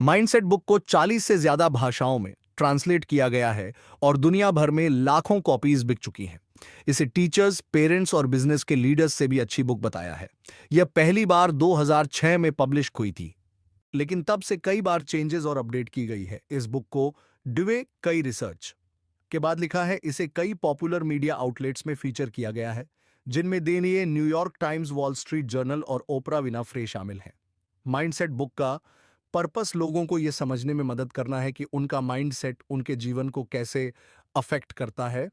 Mindset book को 40 से ज्यादा भाषाओं में ट्रांसलेट किया गया है और दुनिया भर में लाखों कॉपीज बिक चुकी हैं। इसे टीचर्स, पेरेंट्स और बिजनेस के लीडर्स से भी अच्छी बुक बताया है। यह पहली बार 2006 में पब्लिश हुई थी, लेकिन तब से कई बार चेंजेस और अपडेट की गई है। इस बुक को ड्वे कई रिसर्च के बाद लिखा है। इसे कई पॉपुलर मीडिया आउटलेट्स में फीचर किया गया है, जिनमें दैनिक New York times, wall street journal और ओपरा विनाफ्रे शामिल हैं। माइंडसेट बुक का पर्पस लोगों को यह समझने में मदद करना है कि उनका माइंडसेट उनके जीवन को कैसे अफेक्ट करता है।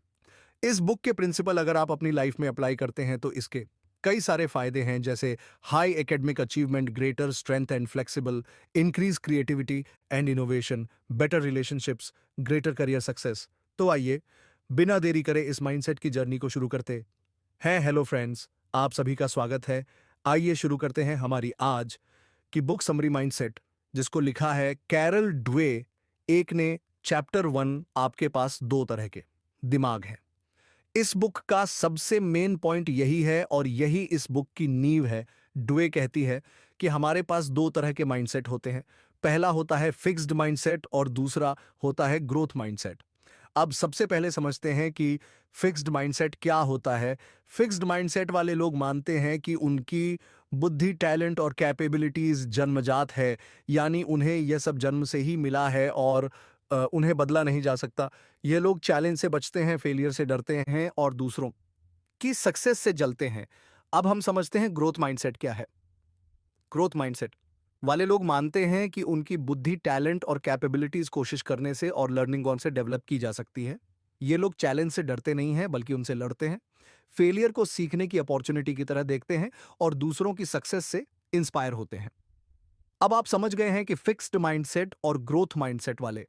इस बुक के प्रिंसिपल अगर आप अपनी लाइफ में अप्लाई करते हैं तो इसके कई सारे फायदे हैं, जैसे high academic achievement, greater strength and flexible, increase creativity and innovation, better relationships, greater career success. तो आइए बिना देरी करे इस माइंडसेट की जर्नी को शुरू करते हैं। हेलो फ्रेंड्स, आप सभी का स्वागत है। आइए शुरू करते हैं हमारी आज की बुक समरी माइंडसेट, जिसको लिखा है कैरल ड्वे एक ने। चैप्टर 1, आपके पास दो तरह के दिमाग हैं। इस बुक का सबसे मेन पॉइंट यही है और यही इस बुक की नींव है। ड्वे कहती है कि हमारे पास दो तरह के माइंडसेट होते हैं। पहला होता है फिक्स्ड माइंडसेट और दूसरा होता है ग्रोथ माइंडसेट। अब सबसे पहले समझते हैं कि फिक्स्ड माइंडसेट क्या होता है। फिक्स्ड माइंडसेट वाले लोग मानते हैं कि उनकी बुद्धि, टैलेंट और कैपेबिलिटीज जन्मजात है, यानी उन्हें यह सब जन्म से ही मिला है और उन्हें बदला नहीं जा सकता। ये लोग चैलेंज से बचते हैं, फेलियर से डरते हैं और दूसरों की सक्सेस से जलते हैं। अब हम समझते हैं ग्रोथ माइंडसेट क्या है। ग्रोथ माइंडसेट वाले लोग मानते हैं कि उनकी बुद्धि, टैलेंट और कैपेबिलिटीज कोशिश करने से और लर्निंग ऑन से डेवलप की जा सकती है। ये लोग चैलेंज से डरते नहीं हैं, बल्कि उनसे लड़ते हैं। फेलियर को सीखने की अपॉर्चुनिटी की तरह देखते हैं और दूसरों की सक्सेस से इंस्पायर होते हैं। अब आप समझ गए हैं कि फिक्स्ड माइंडसेट और ग्रोथ माइंडसेट वाले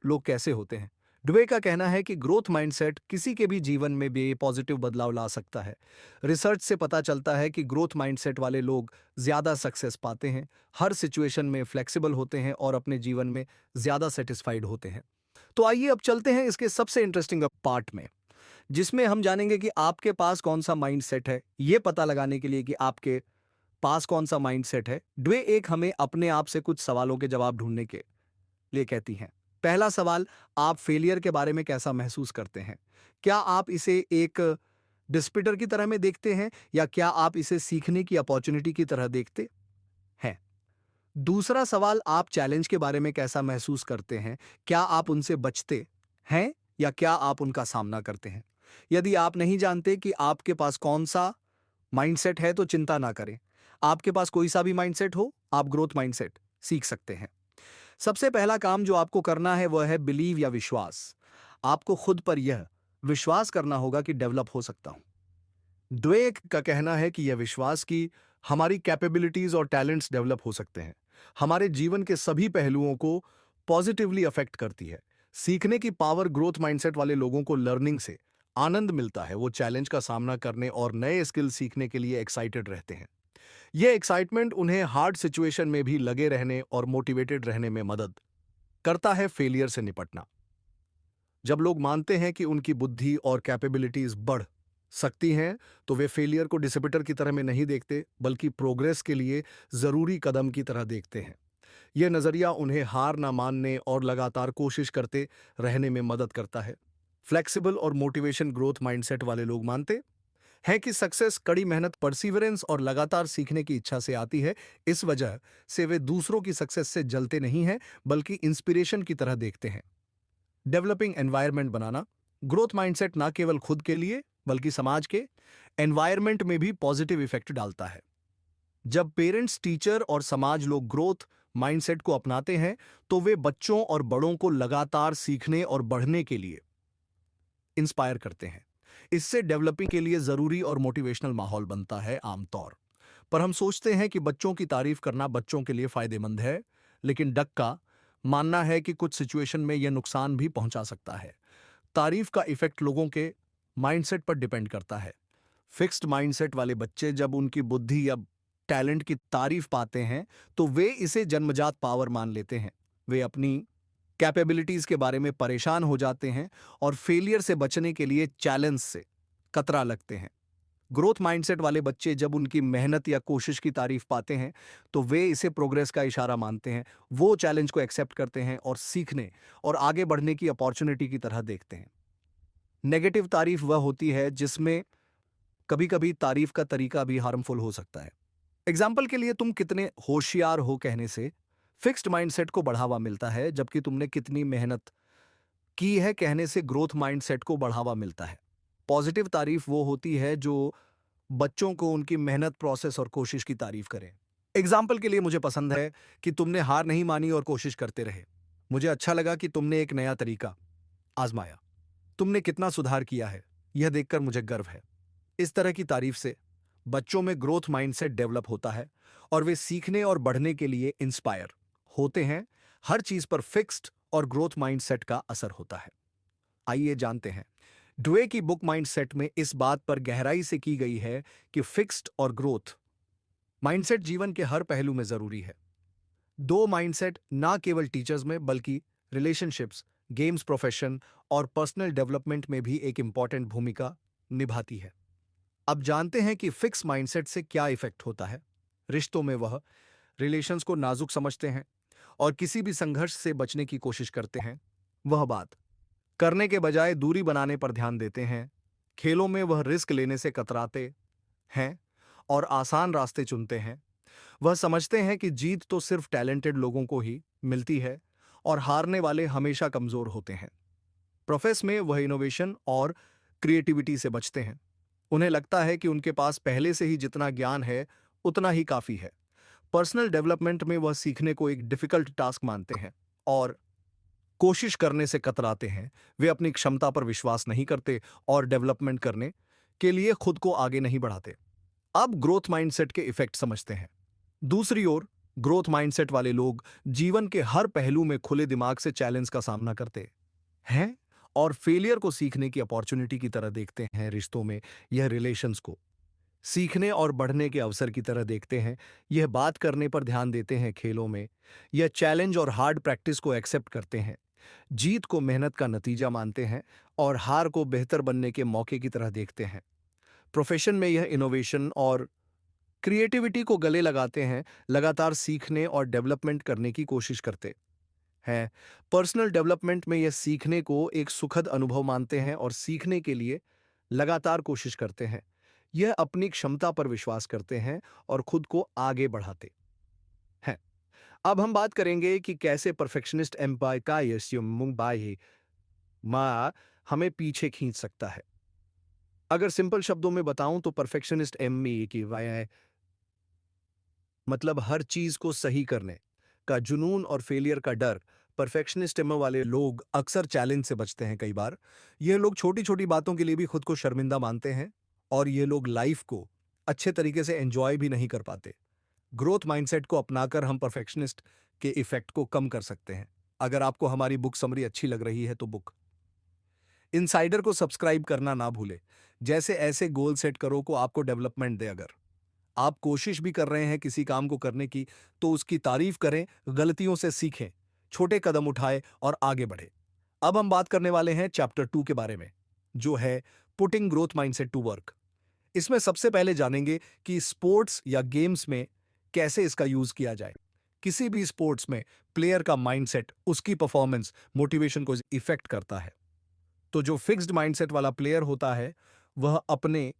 लोग कैसे होते हैं। ड्वे का कहना है कि ग्रोथ माइंडसेट किसी के भी जीवन में भी पॉजिटिव बदलाव ला सकता है। रिसर्च से पता चलता है कि ग्रोथ माइंडसेट वाले लोग ज्यादा सक्सेस पाते हैं, हर सिचुएशन में फ्लेक्सिबल होते हैं और अपने जीवन में ज्यादा सेटिस्फाइड होते हैं। तो आइए अब चलते हैं इसके सबसे इंटरेस्टिंग पार्ट में, जिसमें हम जानेंगे कि आपके पास कौन सा माइंडसेट है। यह पता लगाने के लिए कि आपके पास कौन सा माइंडसेट है, ड्वे एक हमें अपने आप से कुछ सवालों के जवाब ढूंढने के लिए कहती हैं। पहला सवाल, आप फेलियर के बारे में कैसा महसूस करते हैं? क्या आप इसे एक डिस्पिटर की तरह में देखते हैं या क्या आप इसे सीखने की अपॉर्चुनिटी की तरह देखते हैं? दूसरा सवाल, आप चैलेंज के बारे में कैसा महसूस करते हैं? क्या आप उनसे बचते हैं या क्या आप उनका सामना करते हैं? यदि आप नहीं जानते कि आपके पास कौन सा माइंडसेट है तो चिंता ना करें। आपके पास कोई सा भी माइंडसेट हो, आप ग्रोथ माइंडसेट सीख सकते हैं। सबसे पहला काम जो आपको करना है वह है बिलीव या विश्वास। आपको खुद पर यह विश्वास करना होगा कि डेवलप हो सकता हूं। द्वेक का कहना है कि यह विश्वास कि हमारी कैपेबिलिटीज और टैलेंट्स डेवलप हो सकते हैं, हमारे जीवन के सभी पहलुओं को पॉजिटिवली अफेक्ट करती है। सीखने की पावर, ग्रोथ माइंडसेट वाले लोगों को लर्निंग से आनंद मिलता है। वो चैलेंज का सामना करने और नए स्किल सीखने के लिए एक्साइटेड रहते हैं। यह एक्साइटमेंट उन्हें हार्ड सिचुएशन में भी लगे रहने और मोटिवेटेड रहने में मदद करता है। फेलियर से निपटना, जब लोग मानते हैं कि उनकी बुद्धि और कैपेबिलिटीज बढ़ सकती हैं, तो वे फेलियर को डिसिपिटर की तरह में नहीं देखते, बल्कि प्रोग्रेस के लिए जरूरी कदम की तरह देखते हैं। यह नजरिया उन्हें हार ना मानने और लगातार कोशिश करते रहने में मदद करता है। फ्लेक्सिबल और मोटिवेशन ग्रोथ माइंडसेट वाले लोग मानते हैं कि सक्सेस कड़ी मेहनत, परसिवरेंस और लगातार सीखने की इच्छा से आती है। इस वजह से वे दूसरों की सक्सेस से जलते नहीं हैं, बल्कि इंस्पिरेशन की तरह देखते हैं। डेवलपिंग एनवायरनमेंट बनाना, ग्रोथ माइंडसेट ना केवल खुद के लिए बल्कि समाज के एनवायरनमेंट में भी पॉजिटिव इफेक्ट डालता है। जब पेरेंट्स, टीचर और समाज लोग ग्रोथ माइंडसेट को अपनाते हैं, तो वे बच्चों और बड़ों को लगातार सीखने और बढ़ने के लिए इंस्पायर करते हैं। इससे डेवलपिंग के लिए जरूरी और मोटिवेशनल माहौल बनता है। आमतौर पर हम सोचते हैं कि बच्चों की तारीफ करना बच्चों के लिए फायदेमंद है, लेकिन डक का मानना है कि कुछ सिचुएशन में यह नुकसान भी पहुंचा सकता है। तारीफ का इफेक्ट लोगों के माइंडसेट पर डिपेंड करता है। फिक्स्ड माइंडसेट वाले बच्चे जब उनकी बुद्धि या टैलेंट की तारीफ पाते हैं, तो वे इसे जन्मजात पावर मान लेते हैं। वे अपनी कैपेबिलिटीज के बारे में परेशान हो जाते हैं और फेलियर से बचने के लिए चैलेंज से कतरा लगते हैं। ग्रोथ माइंडसेट वाले बच्चे जब उनकी मेहनत या कोशिश की तारीफ पाते हैं तो वे इसे प्रोग्रेस का इशारा मानते हैं। वो चैलेंज को एक्सेप्ट करते हैं और सीखने और आगे बढ़ने की अपॉर्चुनिटी की तरह देखते हैं। नेगेटिव तारीफ वह होती है जिसमें कभी कभी तारीफ का तरीका भी हार्मफुल हो सकता है। एग्जाम्पल के लिए, तुम कितने होशियार हो कहने से फिक्स्ड माइंडसेट को बढ़ावा मिलता है, जबकि तुमने कितनी मेहनत की है कहने से ग्रोथ माइंडसेट को बढ़ावा मिलता है। पॉजिटिव तारीफ वो होती है जो बच्चों को उनकी मेहनत, प्रोसेस और कोशिश की तारीफ करें। एग्जाम्पल के लिए, मुझे पसंद है कि तुमने हार नहीं मानी और कोशिश करते रहे। मुझे अच्छा लगा कि तुमने एक नया तरीका आजमाया। तुमने कितना सुधार किया है, यह देखकर मुझे गर्व है। इस तरह की तारीफ से बच्चों में ग्रोथ माइंडसेट डेवलप होता है और वे सीखने और बढ़ने के लिए इंस्पायर होते हैं। हर चीज पर फिक्स्ड और ग्रोथ माइंडसेट का असर होता है। आइए जानते हैं। ड्वे की बुक माइंडसेट में इस बात पर गहराई से की गई है कि फिक्स्ड और ग्रोथ माइंडसेट जीवन के हर पहलू में जरूरी है। दो माइंडसेट ना केवल टीचर्स में बल्कि रिलेशनशिप्स, गेम्स, प्रोफेशन और पर्सनल डेवलपमेंट में भी एक इंपॉर्टेंट भूमिका निभाती है। अब जानते हैं कि फिक्स माइंडसेट से क्या इफेक्ट होता है। रिश्तों में वह रिलेशंस को नाजुक समझते हैं और किसी भी संघर्ष से बचने की कोशिश करते हैं। वह बात करने के बजाय दूरी बनाने पर ध्यान देते हैं। खेलों में वह रिस्क लेने से कतराते हैं और आसान रास्ते चुनते हैं। वह समझते हैं कि जीत तो सिर्फ टैलेंटेड लोगों को ही मिलती है और हारने वाले हमेशा कमजोर होते हैं। प्रोफेस में वह इनोवेशन और क्रिएटिविटी से बचते हैं। उन्हें लगता है कि उनके पास पहले से ही जितना ज्ञान है उतना ही काफी है। पर्सनल डेवलपमेंट में वह सीखने को एक डिफिकल्ट टास्क मानते हैं और कोशिश करने से कतराते हैं। वे अपनी क्षमता पर विश्वास नहीं करते और डेवलपमेंट करने के लिए खुद को आगे नहीं बढ़ाते। अब ग्रोथ माइंडसेट के इफेक्ट समझते हैं। दूसरी ओर, ग्रोथ माइंडसेट वाले लोग जीवन के हर पहलू में खुले दिमाग से चैलेंज का सामना करते हैं और फेलियर को सीखने की अपॉर्चुनिटी की तरह देखते हैं। रिश्तों में यह रिलेशंस को सीखने और बढ़ने के अवसर की तरह देखते हैं। यह बात करने पर ध्यान देते हैं। खेलों में यह चैलेंज और हार्ड प्रैक्टिस को एक्सेप्ट करते हैं। जीत को मेहनत का नतीजा मानते हैं और हार को बेहतर बनने के मौके की तरह देखते हैं। प्रोफेशन में यह इनोवेशन और क्रिएटिविटी को गले लगाते हैं, लगातार सीखने और डेवलपमेंट करने की कोशिश करते हैं। पर्सनल डेवलपमेंट में यह सीखने को एक सुखद अनुभव मानते हैं और सीखने के लिए लगातार कोशिश करते हैं। यह अपनी क्षमता पर विश्वास करते हैं और खुद को आगे बढ़ाते हैं। अब हम बात करेंगे कि कैसे परफेक्शनिस्ट एम्पायर का मुंबई माँ हमें पीछे खींच सकता है। अगर सिंपल शब्दों में बताऊं तो परफेक्शनिस्ट एम की वाय मतलब हर चीज को सही करने का जुनून और फेलियर का डर। परफेक्शनिस्ट एम वाले लोग अक्सर चैलेंज से बचते हैं। कई बार ये लोग छोटी छोटी बातों के लिए भी खुद को शर्मिंदा मानते हैं और ये लोग लाइफ को अच्छे तरीके से एंजॉय भी नहीं कर पाते। ग्रोथ माइंडसेट को अपनाकर हम परफेक्शनिस्ट के इफेक्ट को कम कर सकते हैं। अगर आपको हमारी बुक समरी अच्छी लग रही है तो बुक इनसाइडर को सब्सक्राइब करना ना भूले। जैसे ऐसे गोल सेट करो को आपको डेवलपमेंट दे। अगर आप कोशिश भी कर रहे हैं किसी काम को करने की तो उसकी तारीफ करें, गलतियों से सीखें, छोटे कदम उठाएं और आगे बढ़े। अब हम बात करने वाले हैं चैप्टर 2 के बारे में, जो है putting growth mindset to work. इसमें सबसे पहले जानेंगे कि स्पोर्ट्स या गेम्स में कैसे इसका यूज किया जाए। किसी भी स्पोर्ट्स में प्लेयर का माइंडसेट उसकी परफॉर्मेंस, मोटिवेशन को इफेक्ट करता है। तो जो फिक्स्ड माइंडसेट वाला प्लेयर होता है वह अपने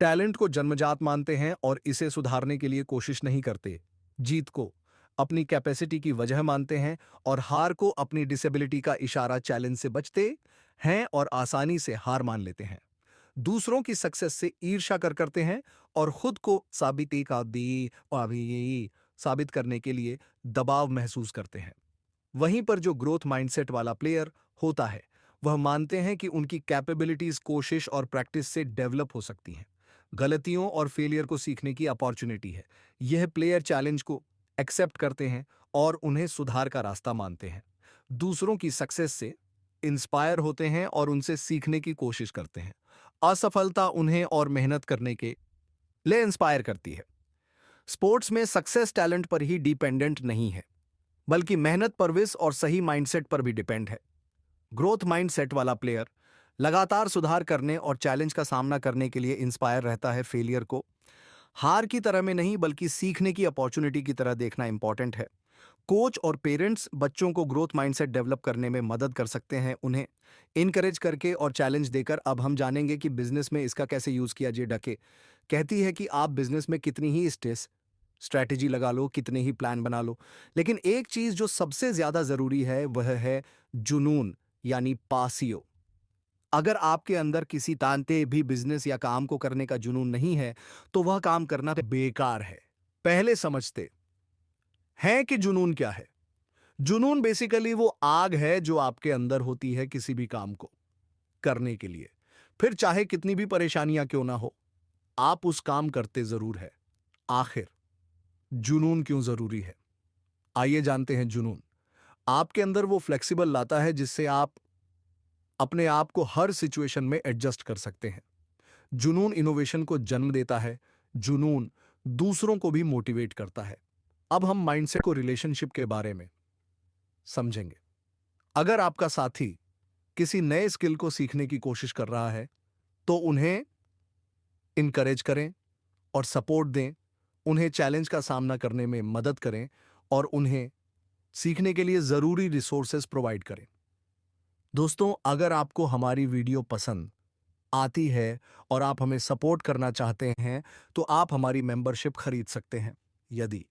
टैलेंट को जन्मजात मानते हैं और इसे सुधारने के लिए कोशिश नहीं करते। जीत को अपनी कैपेसिटी की वजह मानते हैं और हार को अपनी डिसेबिलिटी का इशारा चैलेंज से बचते हैं और आसानी से हार मान लेते हैं। दूसरों की सक्सेस से ईर्ष्या करते हैं और खुद को साबित करने के लिए दबाव महसूस करते हैं। वहीं पर जो ग्रोथ माइंडसेट वाला प्लेयर होता है वह मानते हैं कि उनकी कैपेबिलिटीज कोशिश और प्रैक्टिस से डेवलप हो सकती हैं। गलतियों और फेलियर को सीखने की अपॉर्चुनिटी है। यह प्लेयर चैलेंज को एक्सेप्ट करते हैं और उन्हें सुधार का रास्ता मानते हैं। दूसरों की सक्सेस से इंस्पायर होते हैं और उनसे सीखने की कोशिश करते हैं। असफलता उन्हें और मेहनत करने के लिए इंस्पायर करती है। स्पोर्ट्स में सक्सेस टैलेंट पर ही डिपेंडेंट नहीं है, बल्कि मेहनत, परविश और सही माइंडसेट पर भी डिपेंड है। ग्रोथ माइंडसेट वाला प्लेयर लगातार सुधार करने और चैलेंज का सामना करने के लिए इंस्पायर रहता है। फेलियर को हार की तरह में नहीं बल्कि सीखने की अपॉर्चुनिटी की तरह देखना इंपॉर्टेंट है। कोच और पेरेंट्स बच्चों को ग्रोथ माइंडसेट डेवलप करने में मदद कर सकते हैं, उन्हें इनकरेज करके और चैलेंज देकर। अब हम जानेंगे कि बिजनेस में इसका कैसे यूज किया जाए। डके कहती है कि आप बिजनेस में कितनी ही स्ट्रैटेजी लगा लो, कितने ही प्लान बना लो, लेकिन एक चीज जो सबसे ज्यादा जरूरी है वह है जुनून, यानी पासियो। अगर आपके अंदर किसी तांते भी बिजनेस या काम को करने का जुनून नहीं है, तो वह काम करना बेकार है। पहले समझते हैं कि जुनून क्या है। जुनून बेसिकली वो आग है जो आपके अंदर होती है किसी भी काम को करने के लिए। फिर चाहे कितनी भी परेशानियां क्यों ना हो, आप उस काम करते जरूर है। आखिर जुनून क्यों जरूरी है, आइए जानते हैं। जुनून आपके अंदर वो फ्लेक्सिबल लाता है जिससे आप अपने आप को हर सिचुएशन में एडजस्ट कर सकते हैं। जुनून इनोवेशन को जन्म देता है। जुनून दूसरों को भी मोटिवेट करता है। अब हम माइंडसेट को रिलेशनशिप के बारे में समझेंगे। अगर आपका साथी किसी नए स्किल को सीखने की कोशिश कर रहा है, तो उन्हें इनकरेज करें और सपोर्ट दें। उन्हें चैलेंज का सामना करने में मदद करें और उन्हें सीखने के लिए जरूरी रिसोर्सेज प्रोवाइड करें। दोस्तों, अगर आपको हमारी वीडियो पसंद आती है और आप हमें सपोर्ट करना चाहते हैं, तो आप हमारी मेंबरशिप खरीद सकते हैं। यदि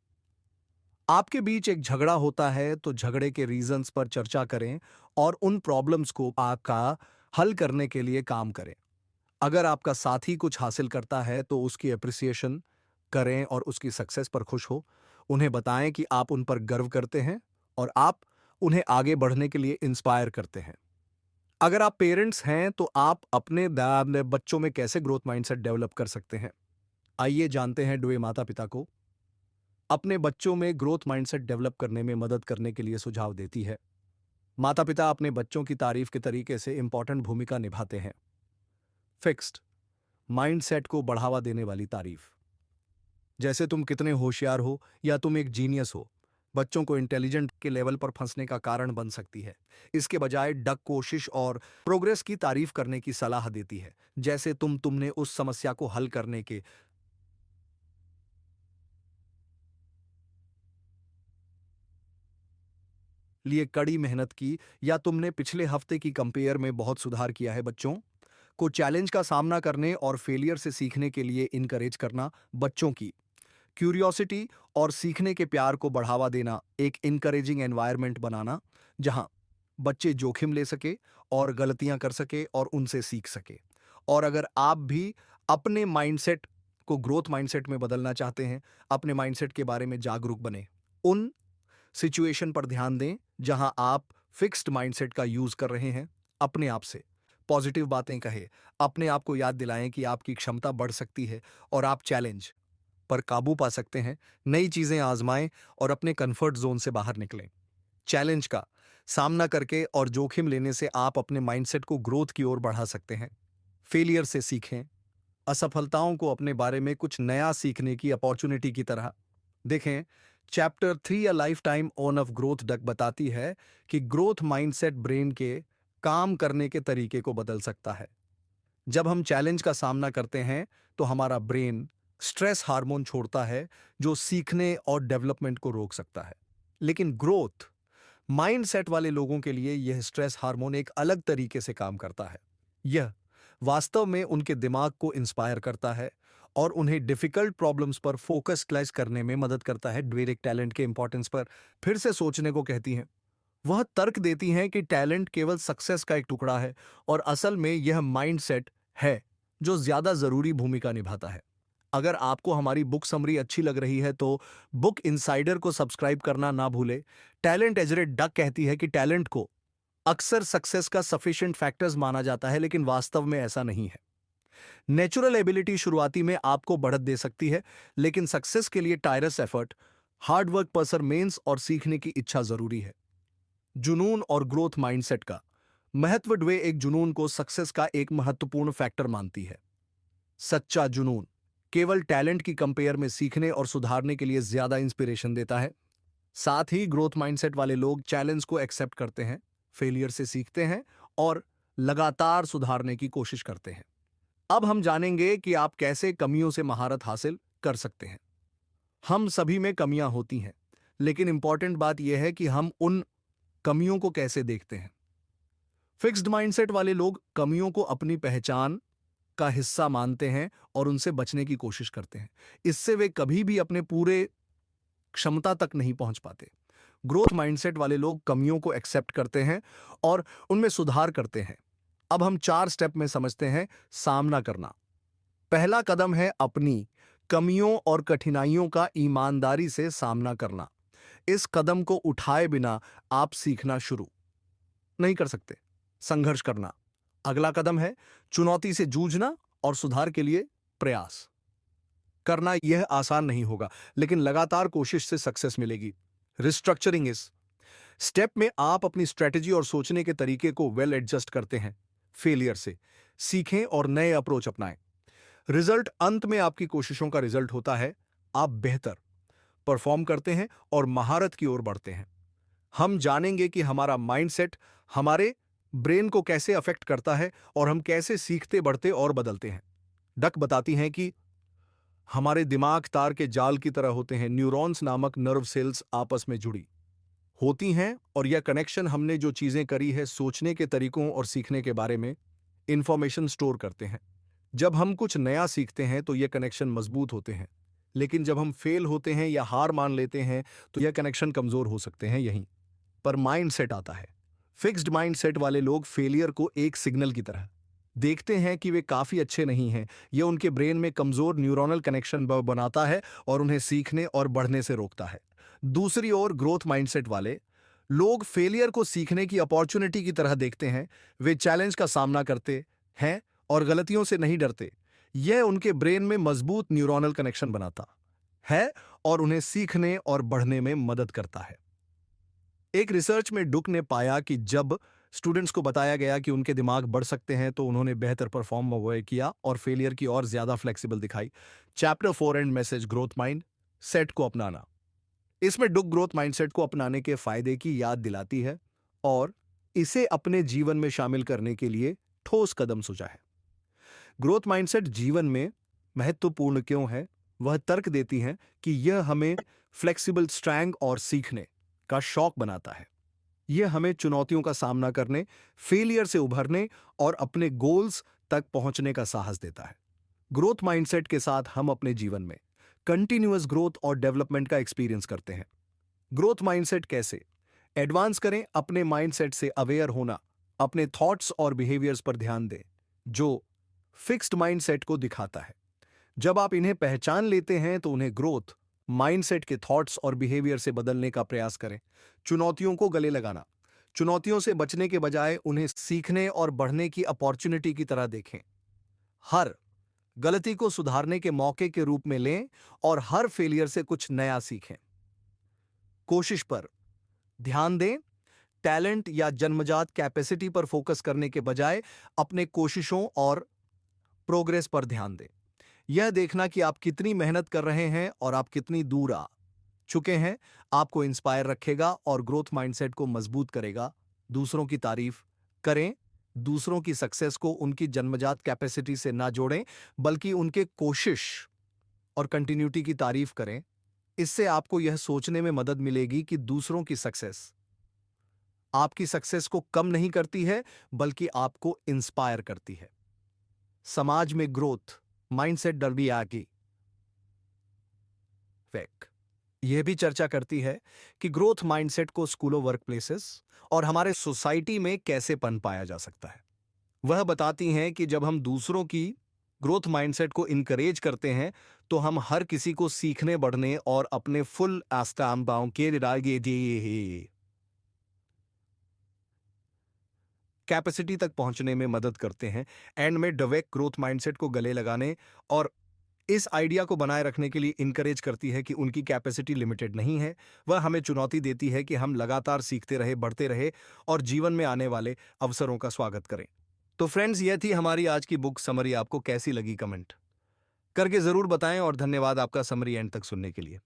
आपके बीच एक झगड़ा होता है, तो झगड़े के रीजंस पर चर्चा करें और उन प्रॉब्लम्स को आपका हल करने के लिए काम करें। अगर आपका साथी कुछ हासिल करता है, तो उसकी अप्रिसिएशन करें और उसकी सक्सेस पर खुश हो। उन्हें बताएं कि आप उन पर गर्व करते हैं और आप उन्हें आगे बढ़ने के लिए इंस्पायर करते हैं। अगर आप पेरेंट्स हैं, तो आप अपने बच्चों में कैसे ग्रोथ माइंडसेट डेवलप कर सकते हैं, आइए जानते हैं। डुए माता पिता को अपने बच्चों में ग्रोथ माइंडसेट डेवलप करने में मदद करने के लिए सुझाव देती है। माता पिता अपने बच्चों की तारीफ के तरीके से इंपॉर्टेंट भूमिका निभाते हैं। फिक्स्ड माइंडसेट को बढ़ावा देने वाली तारीफ, जैसे तुम कितने होशियार हो या तुम एक जीनियस हो, बच्चों को इंटेलिजेंट के लेवल पर फंसने का कारण बन सकती है। इसके बजाय डक कोशिश और प्रोग्रेस की तारीफ करने की सलाह देती है, जैसे तुमने उस समस्या को हल करने के लिए कड़ी मेहनत की, या तुमने पिछले हफ्ते की कंपेयर में बहुत सुधार किया है। बच्चों को चैलेंज का सामना करने और फेलियर से सीखने के लिए इनकरेज करना, बच्चों की क्यूरियोसिटी और सीखने के प्यार को बढ़ावा देना, एक इनकरेजिंग एनवायरनमेंट बनाना जहां बच्चे जोखिम ले सके और गलतियां कर सके और उनसे सीख सके। और अगर आप भी अपने माइंडसेट को ग्रोथ माइंडसेट में बदलना चाहते हैं, अपने माइंडसेट के बारे में जागरूक बने। उन सिचुएशन पर ध्यान दें जहां आप फिक्स्ड माइंडसेट का यूज कर रहे हैं। अपने आप से पॉजिटिव बातें कहें, अपने आप को याद दिलाएं कि आपकी क्षमता बढ़ सकती है और आप चैलेंज पर काबू पा सकते हैं। नई चीजें आजमाएं और अपने कंफर्ट जोन से बाहर निकलें। चैलेंज का सामना करके और जोखिम लेने से आप अपने माइंडसेट को ग्रोथ की ओर बढ़ा सकते हैं। फेलियर से सीखें। असफलताओं को अपने बारे में कुछ नया सीखने की अपॉर्चुनिटी की तरह देखें। Chapter 3 a life time on off growth duck बताती है कि ग्रोथ माइंडसेट ब्रेन के काम करने के तरीके को बदल सकता है। जब हम चैलेंज का सामना करते हैं, तो हमारा ब्रेन स्ट्रेस हार्मोन छोड़ता है जो सीखने और डेवलपमेंट को रोक सकता है। लेकिन ग्रोथ माइंडसेट वाले लोगों के लिए यह स्ट्रेस हार्मोन एक अलग तरीके से काम करता है। यह वास्तव में उनके दिमाग को इंस्पायर करता है और उन्हें डिफिकल्ट प्रॉब्लम्स पर फोकस क्लैश करने में मदद करता है। ड्वेरिक टैलेंट के इंपॉर्टेंस पर फिर से सोचने को कहती हैं। वह तर्क देती हैं कि टैलेंट केवल सक्सेस का एक टुकड़ा है और असल में यह माइंडसेट है जो ज्यादा जरूरी भूमिका निभाता है। अगर आपको हमारी बुक समरी अच्छी लग रही है, तो बुक इनसाइडर को सब्सक्राइब करना ना भूले। टैलेंट एजरेट डक कहती है कि टैलेंट को अक्सर सक्सेस का सफिशिएंट फैक्टर्स माना जाता है, लेकिन वास्तव में ऐसा नहीं है। नेचुरल एबिलिटी शुरुआती में आपको बढ़त दे सकती है, लेकिन सक्सेस के लिए टायरस एफर्ट, हार्ड वर्क, परसरमेंस और सीखने की इच्छा जरूरी है। जुनून और ग्रोथ माइंडसेट का महत्व। ड्वे एक जुनून को सक्सेस का एक महत्वपूर्ण फैक्टर मानती है। सच्चा जुनून केवल टैलेंट की कंपेयर में सीखने और सुधारने के लिए ज्यादा इंस्पिरेशन देता है। साथ ही ग्रोथ माइंडसेट वाले लोग चैलेंज को एक्सेप्ट करते हैं, फेलियर से सीखते हैं और लगातार सुधारने की कोशिश करते हैं। अब हम जानेंगे कि आप कैसे कमियों से महारत हासिल कर सकते हैं। हम सभी में कमियां होती हैं, लेकिन इंपॉर्टेंट बात यह है कि हम उन कमियों को कैसे देखते हैं। फिक्स्ड माइंडसेट वाले लोग कमियों को अपनी पहचान का हिस्सा मानते हैं और उनसे बचने की कोशिश करते हैं। इससे वे कभी भी अपने पूरे क्षमता तक नहीं पहुंच पाते। ग्रोथ माइंडसेट वाले लोग कमियों को एक्सेप्ट करते हैं और उनमें सुधार करते हैं। अब हम 4 स्टेप में समझते हैं सामना करना। पहला कदम है अपनी कमियों और कठिनाइयों का ईमानदारी से सामना करना। इस कदम को उठाए बिना आप सीखना शुरू नहीं कर सकते। संघर्ष करना। अगला कदम है चुनौती से जूझना और सुधार के लिए प्रयास करना। यह आसान नहीं होगा, लेकिन लगातार कोशिश से सक्सेस मिलेगी। रिस्ट्रक्चरिंग इस स्टेप में आप अपनी स्ट्रेटजी और सोचने के तरीके को वेल एडजस्ट करते हैं। फेलियर से सीखें और नए अप्रोच अपनाएं। रिजल्ट अंत में आपकी कोशिशों का रिजल्ट होता है। आप बेहतर परफॉर्म करते हैं और महारत की ओर बढ़ते हैं। हम जानेंगे कि हमारा माइंडसेट हमारे ब्रेन को कैसे अफेक्ट करता है और हम कैसे सीखते, बढ़ते और बदलते हैं। डक बताती हैं कि हमारे दिमाग तार के जाल की तरह होते हैं। न्यूरॉन्स नामक नर्व सेल्स आपस में जुड़ी होती हैं और यह कनेक्शन हमने जो चीजें करी है, सोचने के तरीकों और सीखने के बारे में इंफॉर्मेशन स्टोर करते हैं। जब हम कुछ नया सीखते हैं तो यह कनेक्शन मजबूत होते हैं, लेकिन जब हम फेल होते हैं या हार मान लेते हैं तो यह कनेक्शन कमजोर हो सकते हैं। यहीं पर माइंडसेट आता है। फिक्स्ड माइंडसेट वाले लोग फेलियर को एक सिग्नल की तरह देखते हैं कि वे काफी अच्छे नहीं हैं। यह उनके ब्रेन में कमजोर न्यूरॉनल कनेक्शन बनाता है और उन्हें सीखने और बढ़ने से रोकता है। दूसरी ओर ग्रोथ माइंडसेट वाले लोग फेलियर को सीखने की अपॉर्चुनिटी की तरह देखते हैं। वे चैलेंज का सामना करते हैं और गलतियों से नहीं डरते। यह उनके ब्रेन में मजबूत न्यूरॉनल कनेक्शन बनाता है और उन्हें सीखने और बढ़ने में मदद करता है। एक रिसर्च में डुक ने पाया कि जब स्टूडेंट्स को बताया गया कि उनके दिमाग बढ़ सकते हैं तो उन्होंने बेहतर परफॉर्म किया और फेलियर की और ज्यादा फ्लेक्सिबल दिखाई। Chapter 4 and message growth mind set को अपनाना। इसमें डुक ग्रोथ माइंडसेट को अपनाने के फायदे की याद दिलाती है और इसे अपने जीवन में शामिल करने के लिए ठोस कदम सोचा है। ग्रोथ माइंडसेट जीवन में महत्वपूर्ण क्यों है, वह तर्क देती है कि यह हमें फ्लेक्सिबल, स्ट्रैंग और सीखने का शौक बनाता है। यह हमें चुनौतियों का सामना करने, फेलियर से उभरने और अपने गोल्स तक पहुंचने का साहस देता है। ग्रोथ माइंडसेट के साथ हम अपने जीवन में कंटिन्यूअस ग्रोथ और डेवलपमेंट का एक्सपीरियंस करते हैं। ग्रोथ माइंडसेट कैसे एडवांस करें? अपने माइंडसेट से अवेयर होना, अपने थॉट्स और बिहेवियर्स पर ध्यान दें जो फिक्स्ड माइंडसेट को दिखाता है। जब आप इन्हें पहचान लेते हैं तो उन्हें ग्रोथ माइंडसेट के थॉट्स और बिहेवियर से बदलने का प्रयास करें। चुनौतियों को गले लगाना। चुनौतियों से बचने के बजाय उन्हें सीखने और बढ़ने की अपॉर्चुनिटी की तरह देखें। हर गलती को सुधारने के मौके के रूप में लें और हर फेलियर से कुछ नया सीखें। कोशिश पर ध्यान दें। टैलेंट या जन्मजात कैपेसिटी पर फोकस करने के बजाय अपने कोशिशों और प्रोग्रेस पर ध्यान दें। यह देखना कि आप कितनी मेहनत कर रहे हैं और आप कितनी दूर आ चुके हैं आपको इंस्पायर रखेगा और ग्रोथ माइंडसेट को मजबूत करेगा। दूसरों की तारीफ करें। दूसरों की सक्सेस को उनकी जन्मजात कैपेसिटी से ना जोड़ें, बल्कि उनके कोशिश और कंटिन्यूटी की तारीफ करें। इससे आपको यह सोचने में मदद मिलेगी कि दूसरों की सक्सेस आपकी सक्सेस को कम नहीं करती है, बल्कि आपको इंस्पायर करती है। समाज में ग्रोथ माइंडसेट डर भी आगे फेक यह भी चर्चा करती है कि ग्रोथ माइंडसेट को स्कूलों, वर्क प्लेसेस और हमारे सोसाइटी में कैसे पनपाया जा सकता है। वह बताती हैं कि जब हम दूसरों की ग्रोथ माइंडसेट को इनकरेज करते हैं तो हम हर किसी को सीखने, बढ़ने और अपने फुल आस्तांबाओं के कैपेसिटी तक पहुंचने में मदद करते हैं। एंड में डवेक ग्रोथ माइंडसेट को गले लगाने और इस आइडिया को बनाए रखने के लिए इनकरेज करती है कि उनकी कैपेसिटी लिमिटेड नहीं है। वह हमें चुनौती देती है कि हम लगातार सीखते रहे, बढ़ते रहे और जीवन में आने वाले अवसरों का स्वागत करें। तो फ्रेंड्स, यह थी हमारी आज की बुक समरी। आपको कैसी लगी कमेंट करके जरूर बताएं और धन्यवाद आपका समरी एंड तक सुनने के लिए।